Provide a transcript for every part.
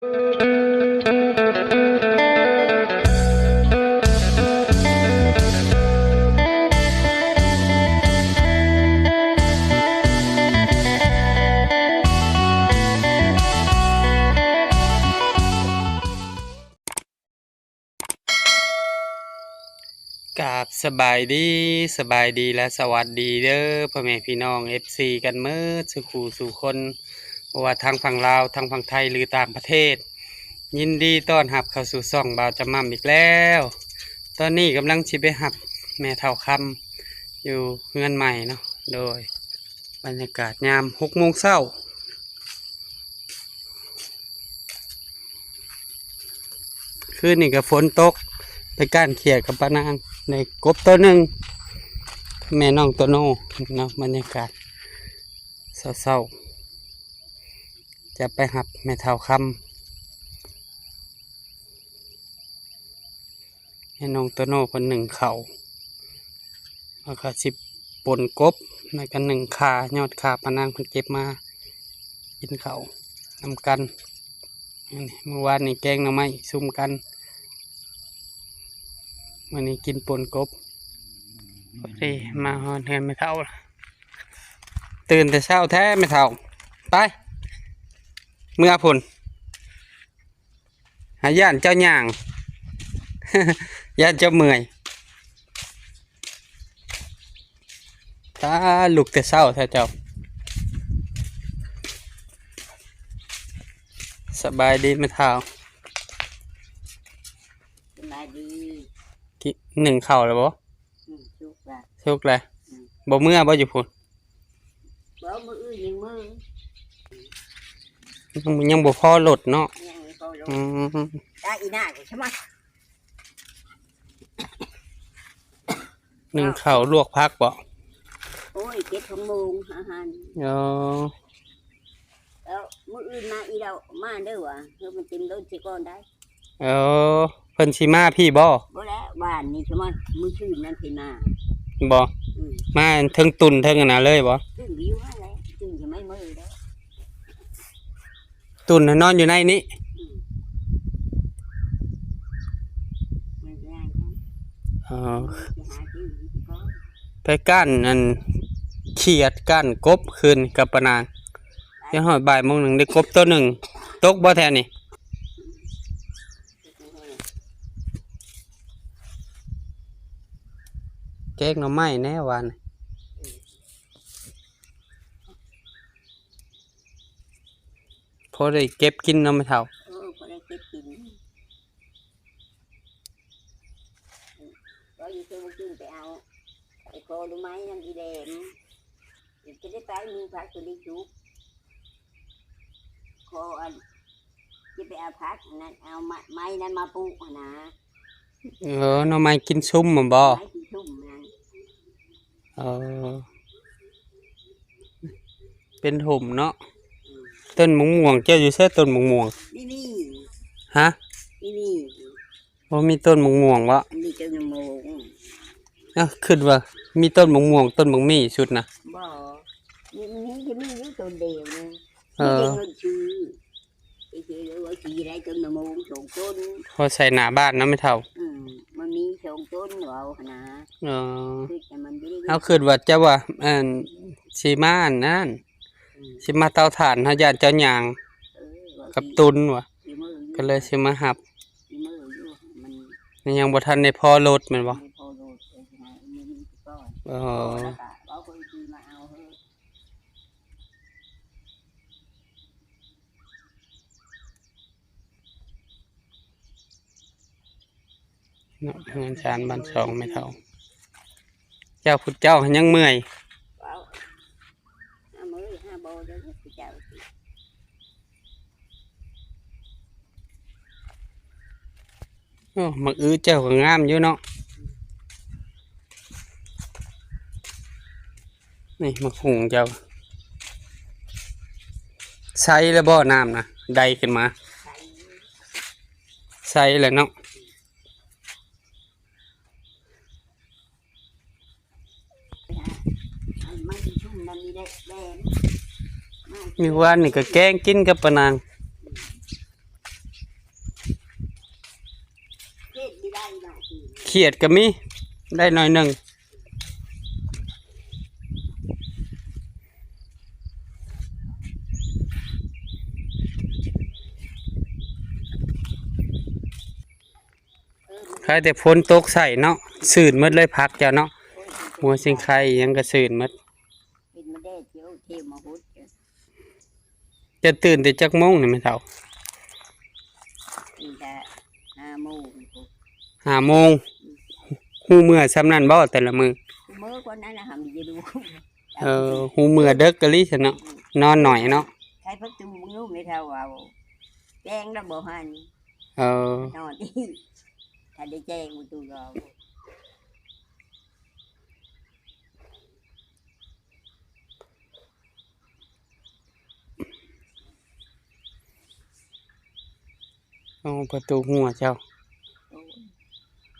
กับสบายดีและสวัสดีเด้อพ่อแม่พี่น้อง FC กันเมื่อสู่คนบ่ว่าทางฝั่งลาวทางฝั่งไทยหรือต่างประเทศยินดีต้อนรับเข้าสู่ช่องบ่าวจำม่ำอีกแล้วตอนนี้กำลังสิไปหับแม่เฒ่าคำอยู่เฮือนใหม่เนาะโดยบรรยากาศยาม6 โมงเช้าคืนนี้ก็ฝนตกไปก้านเขียดกับปานางในกบตัวหนึ่งแม่น้องตัวโน่เนาะบรรยากาศเศร้าๆจะไปหับแม่เฒ่าคำแม่น้องตัวโน่คนหนึ่งเขาแล้วก็สิบปนกบแล้วก็หนึ่งขายอดขาปานางคนเก็บมากินเขานำกันเมื่อวานนี้แกงหน่อไม้ซุ่มกันวันนี้กินปนกบพอดีมาฮอนเฮือนไม่เท่าตื่นแต่เช้าแท้ไม่เท่าไปเมื่อพุ่นหาย่านเจ้าย่าง ย่านเจ้าเมื่อยตาลุกแต่เช้าแท้เจ้าสบายดีไม่เท่าสบายดีหนึ่งเข่าแล้วบ่ชุกเลยบ่เมื่อบ่อยู่พุ่นบ่มืออื่นยังมือยังบ่พอหลดเนาะยังไม่พอลงได้อีน่าใช่ไหมหนึ่งเข่าลวกพักบ่โอ้ย7 โมงอาหารแล้วมืออื่นมาอีเรามาเด้อวะเพื่อมันเต็มรถสิก่อนได้เพิ่นสิมาพี่บ่แล้วบ้านนี่ใช่ไหมมือชื่นนั่นพี่มาบ่มาถึงตุนถึงน่ะเลยบ่ถึงวิวอะไรถึงจะไม่มือได้ตุนนอนอยู่ในนี้ไปก้านอันเขียดก้านกบคืนกับปานางเดี๋ยวหอยบ่ายโมงหนึ่งได้กบตัวหนึ่งตกบ่แท้นี่แกงหน่อไม้แน่วันพอได้เก็บกินเนาะไม่เท่าพอได้เก็บกินก็อยู่ที่มันกินไปเอาไอ้โคดูไม้นั่นอีแดงจะได้ไปมีพักตัวนี้ชุบโคอันจะไปเอาพักนั่นเอาไม้นั่นมาปลูกนะหน่อไม้กินชุ่มมั้งบ่ไม้กินชุ่มนั่นเป็นห่มเนาะต้นมะม่วงเจ้าอยู่เส้ต้นมะม่วงนี่ฮะนี่ว่ามีต้นมะม่วงวะนี่ต้นมะม่วงขึ้นว่ามีต้นมะม่วงต้นมะมี่ชุดนะบ่นี่จะมีอยู่ต้นเดียวนะชื่อไอ้ที่เรียกว่าสีอะไรต้นมะม่วง2 ต้นพอใส่หน้าบ้านนะไม่เท่ามันมี2 ต้นเอานะเอาขึ้นว่าเจ้าว่าชีมานั่นชิมาเตาถ่านฮะญาติเจ้าหยางกับตุนวะก็เลยชิมาหับยังบ่ทันในพอรถมันบ่เงินชานบ้านสองไม่เท่าเจ้าพุทธเจ้ายังเมื่อยมักอื้อเจ้าก็งามอยู่เนาะนี่มักหุงเจ้าใส่แล้วบ่อน้ำนะได้ขึ้นมาใส่แล้วเนาะมีวันนี่ก็แกงกินกับปะนาง ได้ดอกคือ เขียดก็มีได้หน่อยหนึงใครแต่ฝนตกใส่เนาะสื่นหมดเลยพักเจ้าเนาะหัวสิงไข่ยังก็สื่นหมด เป็นมาได้เที่ยวเที่ยวมาพุด จะตื่นแต่จักโมงนี่แม่เฒ่า อีแต่5 โมง 5 โมงฮู้มื้อส่ำนั้นบ่แต่ละมื้อ เมื่อคนนั้นนะหำจะดู ฮู้มื้อเด็กกะลิซั่นเนาะนอนหน่อยเนาะ ใครพักตูมึงรู้ไม่เท่าเอาแจ้งแล้วบ่หัน เออน อนที่ถ้าได้แจ้งมึงตูก็ เอาประตูหัวเจ้า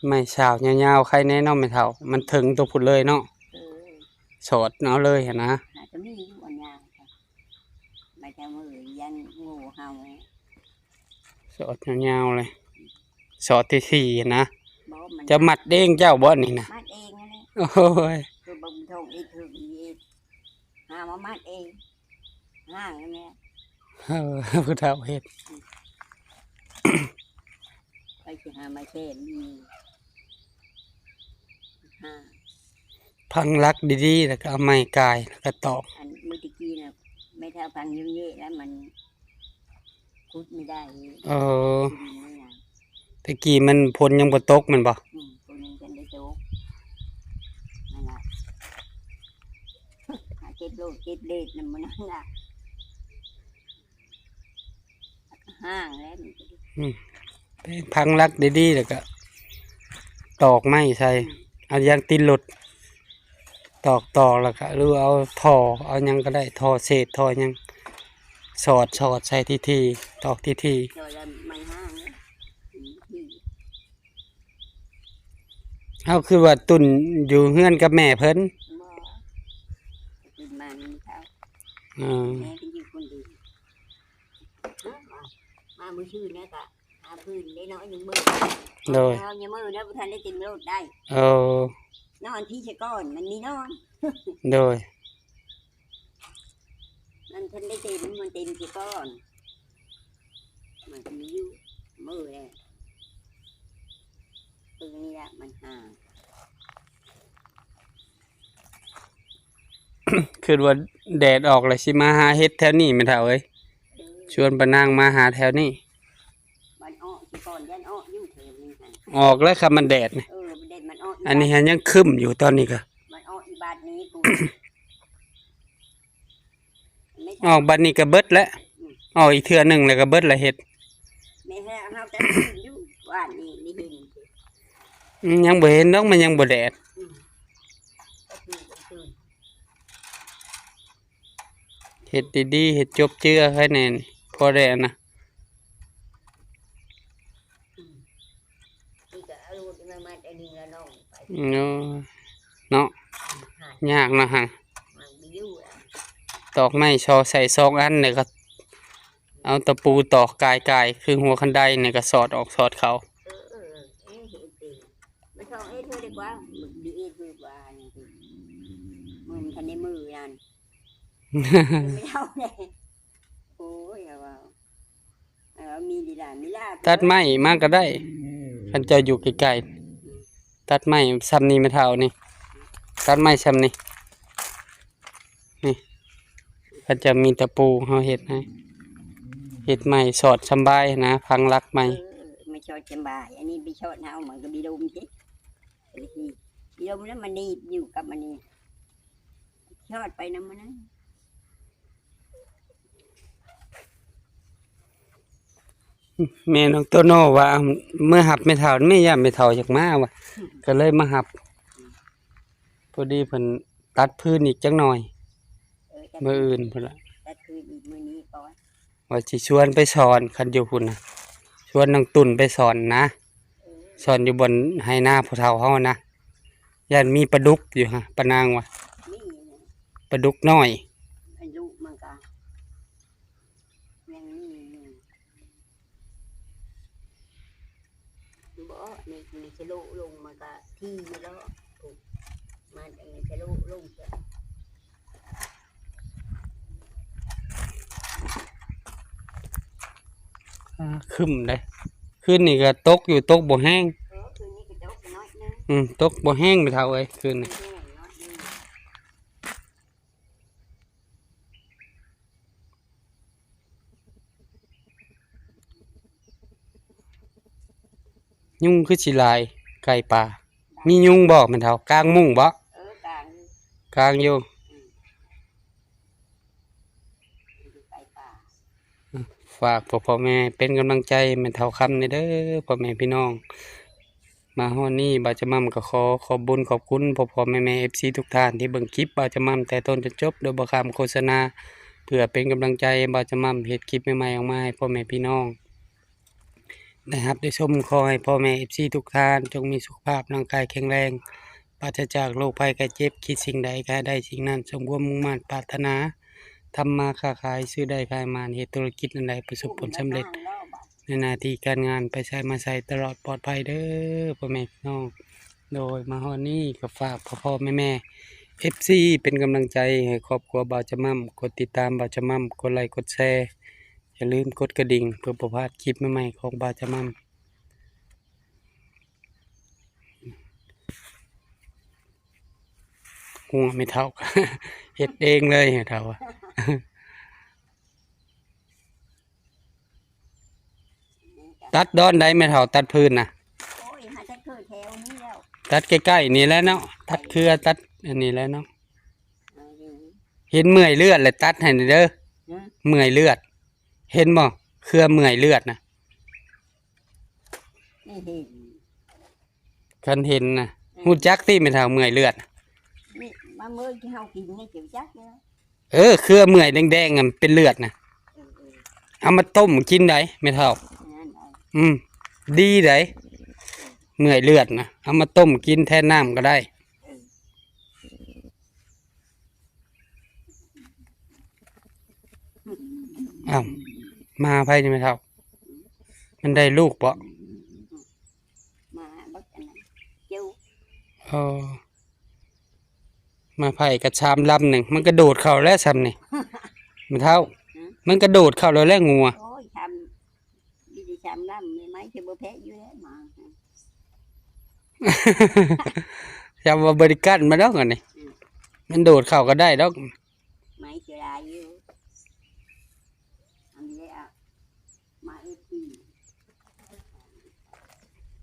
ไม่สาวยาวๆใครแน่เนาะแม่เฒ่ามันถึงตัวพุ่นเลยเนาะ เออ สอดเอาเลยหั่นนะ หาจะมีอยู่อันยางไม่ใช่มือยันงูเห่า สอดยาวๆเลยสอดที่สี่หั่นนะ บ่มัน จะมัดเด้งเจ้าบ่นี่นะ มัดเองนะเนี่ย โอ้ย คือบ่มทงอีกคืออีกหามามัดเองห่างเนี่ย ผู้เฒ่าเฮ็ด ไปสิหามาเช่นมีห้า พังรักดีๆแล้วก็เอาไม้กายแล้วก็ตอก อันมือตะกี้น่ะไม่เท่าพังเยอะๆแล้วมันคุดไม่ได้ เออ คุดไม่ได้ ตะกี้มันพลยังบ่ตกแมันบ่ คนนึงกันได้โจ๊กนั่นแหละหาเก็บโลดเก็บเด็ดนั่นมันนั่นแหละห้างแล้วมันก็ดี พังรักดีๆแล้วก็ตอกไม้ใส่เอายางติดรถตอกแล้วก็หรือเอาท่อเอาหยังก็ได้ท่อเศษท่อหยังสอดใส่ที่ตอกที่ โดยแล้วมันห้างแล้วที่ เอาคือว่าตุ่นอยู่เฮือนกับแม่เพิ่น บ่กินมันเท่า เออ แม่ก็อยู่คนเดียวมามือชื่อเนี่ยก็หาพื้นได้น้อยหนึ่งมือ โดย เอาอย่ามือนะพุทธานได้กินโลดได้ เออน อนพี่ชะก้อนมันมีนอน โดย มันทันได้เต็มมันเต็มชะก้อนมันก็มีอยู่มือเลยตรงนี้แหละมันห่าง คือว่าแดดออกแล้วสิมาหาเฮ็ดแถวนี้แม่เฒ่าเอ้ยชวนปานางมาหาแถวนี้ มันอ้อชะก้อนยันอ้ออยู่เทมนี่ค่ะ ออกแล้วครับมันแดดนี่ มันเด็ดมันอ้อ อันนี้ยังครึ้มอยู่ตอนนี้ก็ มันอ้ออีบาทนี้กูไม่ ออกบัดนี้ก็เบิดแล้วออกอีกเทื่อหนึงแล้วก็เบิดละเฮ็ด ไม่ให้เอาแต่อยู่ว่านนี่นี่เห็น ยังบ่เห็นดอกมันยังบ่แดด ก็คือ เฮ็ดดีๆเฮ็ดจบเจือให้แน่นพอได้นะ ที่ก็เอาลูกมาแต่นี่ละน้องไป เนาะ หาย ากนะฮะ มันไปอยู่อ่ะ ตอกไม้ชอใส่2 อันเนี่ยก็เอาตะปูตอกกายคือหัวคันไดเนี่ยก็สอดออกสอดเข้า เห็นตีไม่ชอบเธอดีกว่าดีดีกว่านี่มือมันทันในมือยันไม่เท่าเลยโอ้ยเอามีดีหลานมีลา ตัดไม้มาก็ได้คันเจะอยู่ใกล้ๆตัดไม้ซ้ำนี้ไม่เท่านี่ตัดไม้ซ้ำนี่นี่คันจะมีตะปูเฮาเฮ็ดให้เฮ็ดไม้สอดสำบายนะพังรักไม้ ไม่ชอบสบายอันนี้ไปชอบเท้าเหมือนกับบีดมสิบีดมแล้วมันนี่อยู่กับมันนี่ชอบไปน้ำมันนะ แม่น้องโตโน่ว่าเมื่อหับไม่เท่าไม่ย่าไม่เท่าจากมาว่ะก็เลยมาหับพอดีเพิ่นตัดพื้นอีกจักหน่อยมื้ออื่นพุ่นล่ะ แต่คืออีกมือนี้ก่อน ว่าสิชวนไปสอนคันอยู่พุ่นน่ะชวนน้องตุ่นไปสอนนะสอนอยู่บนไหหน้าผู้เฒ่าเฮานะย่านมีปลาดุกอยู่ฮะปะนางว่ะ นี่ ปลาดุกน้อย อายุมันก็ยังนี่บ่ มีชะโลลงมันก็ที่แล้วถูกมันมีชะโลลงเสีย ขึ้นเลยขึ้นนี่ก็ตกอยู่ตกบ่แห้ง คืนนี้ก็เจ้าน้อยนึง ตกบ่แห้งไปเท่าเอ้ยคืน ไม่ นี่ ใช่น้อยนึง ยุงคือสิหลายไก่ป่ามียุงบ่แม่นเท่ากลางมุ้งบ่ กลาง กลางอยู่ อยู่ไกลป่า ฝากพ่อแม่เป็นกำลังใจแม่เท่าคำนี่เด้อพ่อแม่พี่น้องมาฮอดนี้บ่าวจะมั่มก็ขอบบุญขอบคุณพ่อแม่ FC ทุกท่านที่เบิ่งคลิปบ่าวจะมั่มแต่ต้นจนจบโดยบ่ข้ามโฆษณาเพื่อเป็นกำลังใจบ่าวจะมั่มเฮ็ดคลิปใหม่ๆออกมาให้พ่อแม่พี่น้องนะครับได้ชมขอให้พ่อแม่ FC ทุกท่านจงมีสุขภาพร่างกายแข็งแรงปราศจากโรคภัยไข้เจ็บคิดสิ่งใดก็ให้ได้สิ่งนั้นสมความมุ่งมั่นปรารถนาทำมาค้าขายซื้อได้ขายมาเฮ็ดธุรกิจอันใดประสบผลสำเร็จในหน้าที่การงานไปใช้มาใส่ตลอดปลอดภัยเด้อพ่อแม่พี่น้องโดยมาฮอดนี้ก็ฝากพ่อแม่ FC เป็นกำลังใจให้ครอบครัวบ่าวจะมั่มกดติดตามบ่าวจะมั่มกดไลค์กดแชร์อย่าลืมกดกระดิ่งเพื่อบ่พลาดคลิปใหม่ๆของบ่าวจะมั่มหัวไม่เท่า เฮ็ดเองเลยเท่า ตัดดอนได้ไม่เท่าตัดพื้นนะ โอ้ยหาจะเคยแถวนี้แล้ว ตัดใกล้ๆนี่แหล้วเนาะตัดเครือตัดอันนี้แหล้วเนาะ เอาอยู่ เห็นเมื่อยเลือดเลยตัดให้หน่อยเด้อ นะ เมื่อยเลือด เห็นบ่เครือเมื่อยเลือดนะ ไม่เห็น คันเห็นนะฮู้จักที่ไม่เท่าเมื่อยเลือด นี่มาเมื่อที่เฮากินนี่จิ๋วจักเนาะ เครือเมื่อยแดงๆอะมันเป็นเลือดนะเอามาต้มกินได้ไม่เท่า นั่นเอา ดีได้เมื่อยเลือดนะเอามาต้มกินแทนน้ำก็ได้อ้าวมาไผจะไม่เท่า มันได้ลูกปะ มาบักอันนั้นจิ้ว เออมาไผ่กระชามลำหนึ่งมันกระโดดเข่าแล้วซ้ำนี่ไม่เท่า มันกระโดดเข่าแล้วแล้วงัว โอ้ยทำดีทำน้ำไม่ไหมจะบ่แพ้อยู่แล้วมา จำว่าบริการมาแล้วกันนี่มันโดดเข่าก็ได้แล้ว ไม่เสียดายอยู่อันนี้อ่ะมาอีกที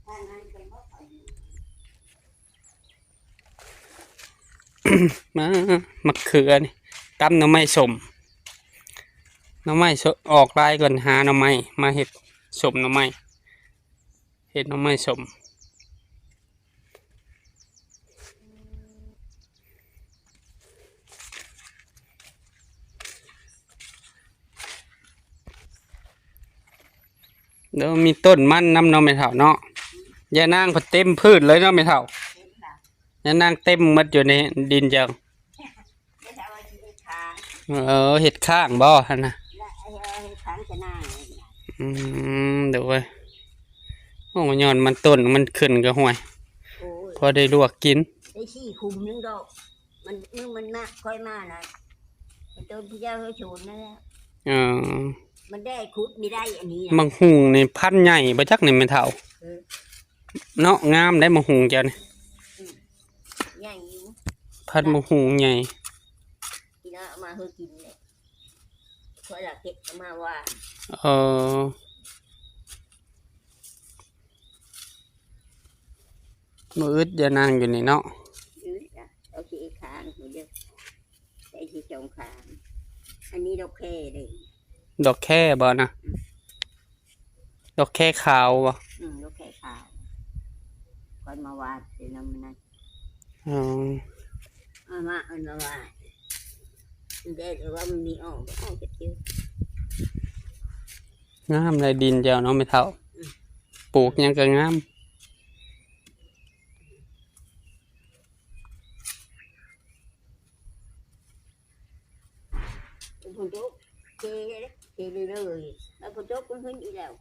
ถ้างั้นก็บ่เอาอยู่ มะเขือนี่ตำหน่อไม้สมหน่อไม้ออกลายก่อนหาหน่อไม้มาเห็ดสมหน่อไม้เห็ดหน่อไม้สมแล้วมีต้นมันน้ำเนาะไม่เท่าเนาะยานางก็เต็มพืชเลยเนาะไม่เท่า เห็นป่ะ ยานางเต็มหมดอยู่ในดินจัง ไม่ทำอะไรที่ค้าง เห็ดข้างบ่ฮะนะ และไอ้ค้างจะหน้า เดี๋ยวไว้โอ้ย้อนมันต้นมันขึ้นก็ห่วย โอ้ย พอได้ลวกกิน ได้ชี้คุมนึงดอกมันนึงมันมากค่อยมากนะมันต้นพระเจ้าเขาโฉนนั่นแหละ เออ มันได้คุดไม่ได้อันนี้ มังหุงนี่พันธุ์ใหญ่บ่จักนี่แม่นเฒ่าเนาะงามได้มังหุงเจ้านี่ ใหญ่อยู่ พันธุ์มังหุงใหญ่ ที่น่าเอามาเฮอกินเลยเพราะเราเก็บเอามาว่า เออมืออึดอย่านางอยู่นี่เนาะ ยืดอ่ะเอาสีค้างหัวเดียวใส่สีจงค้างอันนี้ดอกแค่เลย ดอกแค่บ่นะดอกแค่ขาวบ่ ดอกแค่ขาวก่อนมาวาดเดี๋ยวน้ำมันนั่น อ๋อ เอามาเอามาวาดมันได้หรือว่ามันมีออกจะเจอง ามในดินเจ้าเนาะไม่เฒ่าปลูกหยังก็งาม คนโจ๊กเทเลยแล้วคนโจ๊กคนขึ้นอีกแล้ว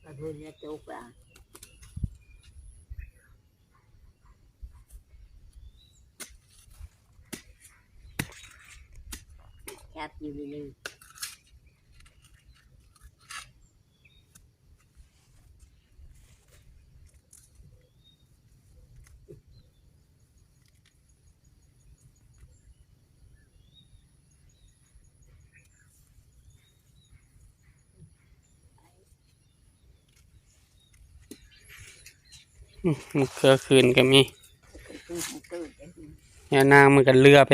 ไปพูดจะจุกอ่ะจับอยู่เลย มันเครือคืนก็มี คือคือ ยานางมันก็เรือไป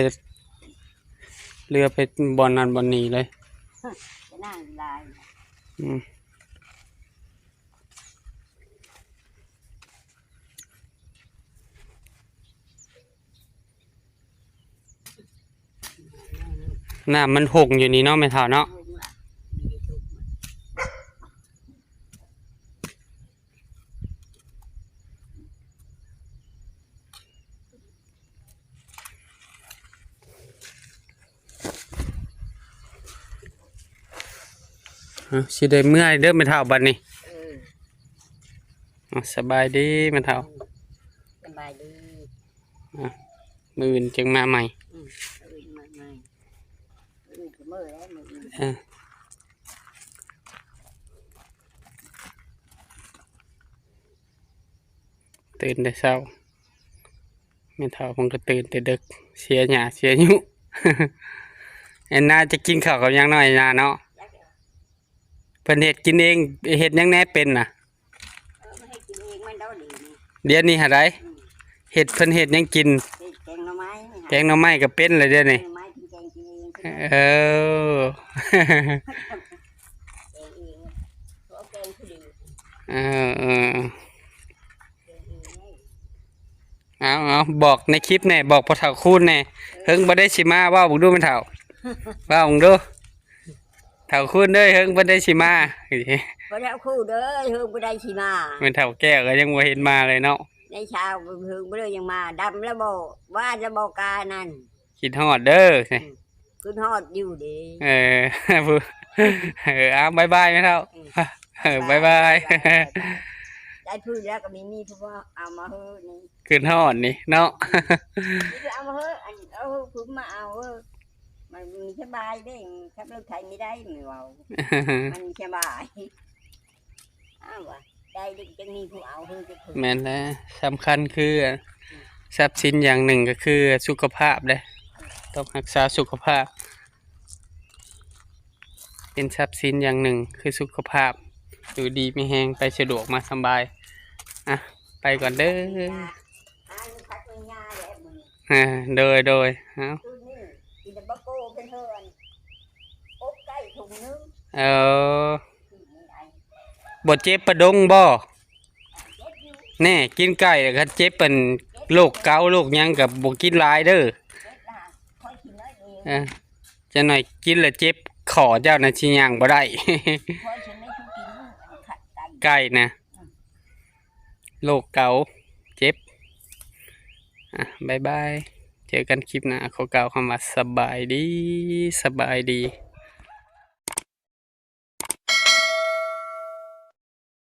บอนนั้นบอนนี้เลย จะนั่งลาย อืมน้ำมันหกอยู่นี่เนาะไม่เท่าเนาะสิได้เมื่อยเด้อไม่เท่าบัดนี้สบายดีไม่เท่า สบายดี มื้ออื่นจึงมาใหม่ อื่นมาใหม่อื่นก็เมื่อแล้วมือ ตื่นแต่เช้าไม่เท่าผมก็ตื่นแต่ดึกเสียหยาเสียยุ แอนนาจะกินข้าวกับหยังน้อยนาเนาะเพิ่นเฮ็ดกินเองเฮ็ดหยังแหน่เป็นน่ะ ไม่ให้กินเองมันเดาดีนี่ เดี๋ยวนี้หาได้เฮ็ดเพิ่นเฮ็ดหยังกิน แกงหน่อไม้ แกงหน่อไม้ก็เป็นเลยเดี๋ยวนี้ หน่อไม้กินแกงกินเอง เออ แกงเองเอาแกงคือดี เออเออ แกงเองไง เอาบอกในคลิปแน่บอกพ่อเฒ่าคูณแน่เฮิงบ่ได้สิมาเว้าบ่ดูมันเฒ่าเว้าบ่ดูเฒ่าคูณเด้อเฮิงบ่ได้สิมา พอแล้วคู่เด้อเฮืองบ่ได้สิมา มันเฒ่าแก้วก็ยังบ่เห็นมาเลยเนาะ ในเช้าเฮืองบ่ได้ยังมาดำแล้วบ่ว่าจะบ่กานั่น คิดฮอดเด้อ ขึ้นฮอดอยู่ดี เออ เอาบายบายไหมเท่าบายบาย ได้พื้นแล้วก็มีเพราะว่าเอามาเฮ้อนี่ ขึ้นฮอดนี่เนาะ นี่เอามาเฮ้ออันเอาคุณมาเอาเฮ้อมันสบายได้ขับรถไทยไม่ได้ไม่เว้ามันสบายอ้าวว่ะได้ดิจะมีผู้เอาเฮ้อจะถึง แม่นแล้วสำคัญคือทรัพย์สินอย่างหนึ่งก็คือสุขภาพเลยต้องรักษาสุขภาพ เป็นทรัพย์สินอย่างหนึ่งคือสุขภาพอยู่ดีมีแหงไปสะดวกมาสบายอ่ะไปก่อนเด้อโดยเอา กินแต่บะโก้เป็นเฮือนอบไก่ถุงนึง บ่เจ็บประดงบ่แน่กินไก่แล้วก็เจ็บเป็นโรคเกาต์โรคหยังกับบ่กินหลายเด้อจะหน่อยกินแล้วเจ็บขอเจ้านะสิย่างบ่ได้ ไก่นะโรคเกาต์เจ็บบ๊ายบายเจอกันคลิปหน้าขอกล่าวคำว่าสบายดี